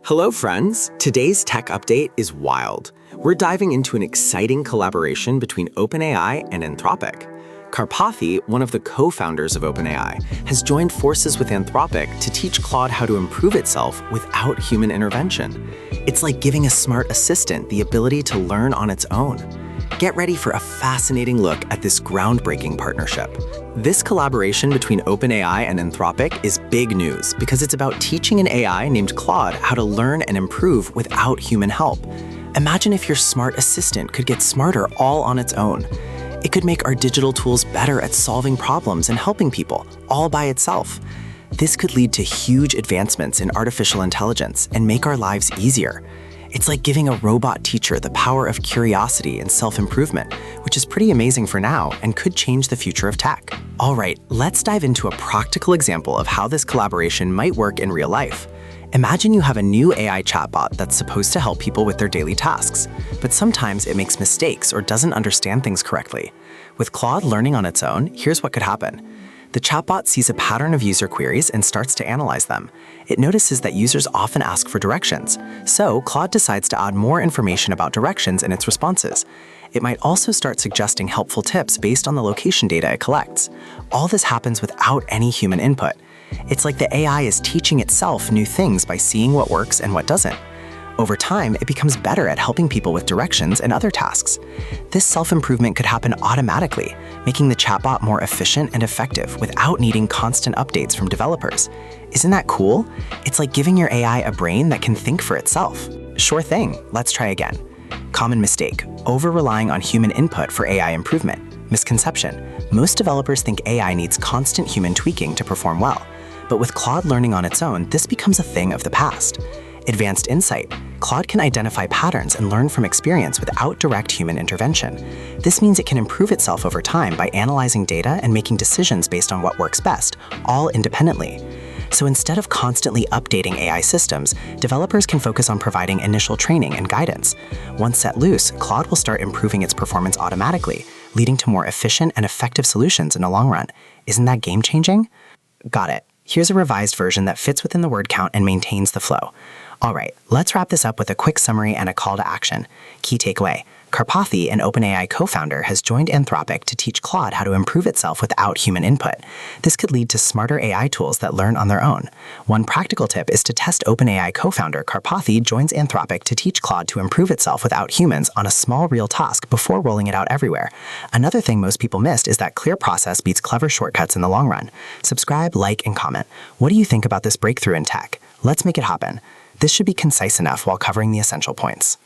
Hello, friends. Today's tech update is wild. We're diving into an exciting collaboration between OpenAI and Anthropic. Karpathy, one of the co-founders of OpenAI, has joined forces with Anthropic to teach Claude how to improve itself without human intervention. It's like giving a smart assistant the ability to learn on its own. Get ready for a fascinating look at this groundbreaking partnership. This collaboration between OpenAI and Anthropic is big news because it's about teaching an AI named Claude how to learn and improve without human help. Imagine if your smart assistant could get smarter all on its own. It could make our digital tools better at solving problems and helping people, all by itself. This could lead to huge advancements in artificial intelligence and make our lives easier. It's like giving a robot teacher the power of curiosity and self-improvement, which is pretty amazing for now and could change the future of tech. All right, let's dive into a practical example of how this collaboration might work in real life. Imagine you have a new AI chatbot that's supposed to help people with their daily tasks, but sometimes it makes mistakes or doesn't understand things correctly. With Claude learning on its own, here's what could happen. The chatbot sees a pattern of user queries and starts to analyze them. It notices that users often ask for directions, so Claude decides to add more information about directions in its responses. It might also start suggesting helpful tips based on the location data it collects. All this happens without any human input. It's like the AI is teaching itself new things by seeing what works and what doesn't. Over time, it becomes better at helping people with directions and other tasks. This self-improvement could happen automatically, making the chatbot more efficient and effective without needing constant updates from developers. Isn't that cool? It's like giving your AI a brain that can think for itself. Sure thing, let's try again. Common mistake: over-relying on human input for AI improvement. Misconception: most developers think AI needs constant human tweaking to perform well. But with Claude learning on its own, this becomes a thing of the past. Advanced insight: Claude can identify patterns and learn from experience without direct human intervention. This means it can improve itself over time by analyzing data and making decisions based on what works best, all independently. So instead of constantly updating AI systems, developers can focus on providing initial training and guidance. Once set loose, Claude will start improving its performance automatically, leading to more efficient and effective solutions in the long run. Isn't that game-changing? Got it. Here's a revised version that fits within the word count and maintains the flow. All right, let's wrap this up with a quick summary and a call to action. Key takeaway: Karpathy, an OpenAI co-founder, has joined Anthropic to teach Claude how to improve itself without human input. This could lead to smarter AI tools that learn on their own. One practical tip is to test OpenAI co-founder Karpathy joins Anthropic to teach Claude to improve itself without humans on a small real task before rolling it out everywhere. Another thing most people missed is that clear process beats clever shortcuts in the long run. Subscribe, like, and comment. What do you think about this breakthrough in tech? Let's make it happen. This should be concise enough while covering the essential points.